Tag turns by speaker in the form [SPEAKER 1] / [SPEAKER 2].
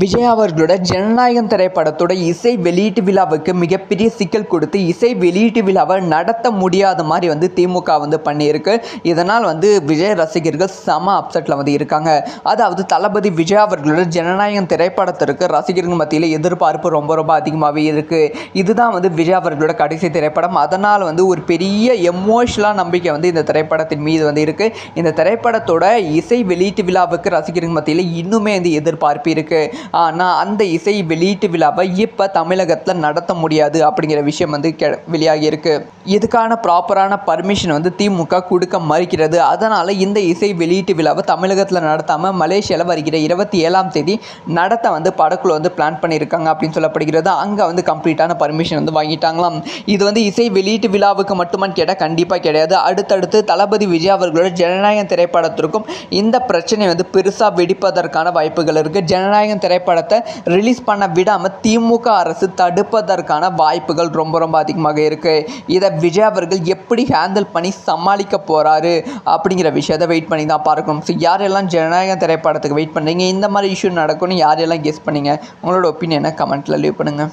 [SPEAKER 1] விஜய் அவர்களோட ஜனநாயகம் திரைப்படத்தோட இசை வெளியீட்டு விழாவுக்கு மிகப்பெரிய சிக்கல் கொடுத்து இசை வெளியீட்டு விழாவை நடத்த முடியாத மாதிரி திமுக பண்ணியிருக்கு. இதனால் விஜய் ரசிகர்கள் செம அப்செட்டில் இருக்காங்க. அதாவது தளபதி விஜய் அவர்களோட ஜனநாயகம் திரைப்படத்திற்கு ரசிகர்கள் மத்தியில் எதிர்பார்ப்பு ரொம்ப ரொம்ப அதிகமாகவே இருக்குது. இதுதான் விஜய் அவர்களோட கடைசி திரைப்படம். அதனால் ஒரு பெரிய எமோஷனலாக நம்பிக்கை இந்த திரைப்படத்தின் மீது இருக்குது. இந்த திரைப்படத்தோட இசை வெளியீட்டு விழாவுக்கு ரசிகர்கள் மத்தியில் இன்னுமே எதிர்பார்ப்பு இருக்குது. ஆனால் அந்த இசை வெளியீட்டு விழாவை இப்போ தமிழகத்தில் நடத்த முடியாது அப்படிங்கிற விஷயம் வெளியாகி இருக்கு. இதுக்கான ப்ராப்பரான பர்மிஷன் திமுக கொடுக்க மறுக்கிறது. அதனால் இந்த இசை வெளியீட்டு விழாவை தமிழகத்தில் நடத்தாமல் மலேசியாவில் வருகிற 27ஆம் தேதி நடத்த படக்குழு பிளான் பண்ணியிருக்காங்க அப்படின்னு சொல்லப்படுகிறது. அங்கே கம்ப்ளீட்டான பர்மிஷன் வாங்கிட்டாங்களாம். இது இசை வெளியீட்டு விழாவுக்கு மட்டுமான்னு கேட்டால் கண்டிப்பாக கிடையாது. அடுத்தடுத்து தளபதி விஜய் அவர்களோட ஜனநாயகம் திரைப்படத்திற்கும் இந்த பிரச்சனை பெருசாக வெடிப்பதற்கான வாய்ப்புகள் இருக்குது. ஜனநாயகம் திரைப்படத்தை ரிலீஸ் பண்ண விடாமல் திமுக அரசு தடுப்பதற்கான வாய்ப்புகள் ரொம்ப ரொம்ப அதிகமாக இருக்குது. இதை விஜய் அவர்கள் எப்படி ஹேண்டில் பண்ணி சமாளிக்க போகிறாரு அப்படிங்கிற விஷயத்தை வெயிட் பண்ணி தான் பார்க்கணும். ஸோ யாரெல்லாம் ஜனநாயகம் திரைப்படத்துக்கு வெயிட் பண்ணுறீங்க, இந்த மாதிரி இஷ்யூ நடக்கும்னு யாரெல்லாம் கெஸ் பண்ணீங்க, உங்களோட ஒப்பீனியனை கமெண்ட்டில் லீவ் பண்ணுங்கள்.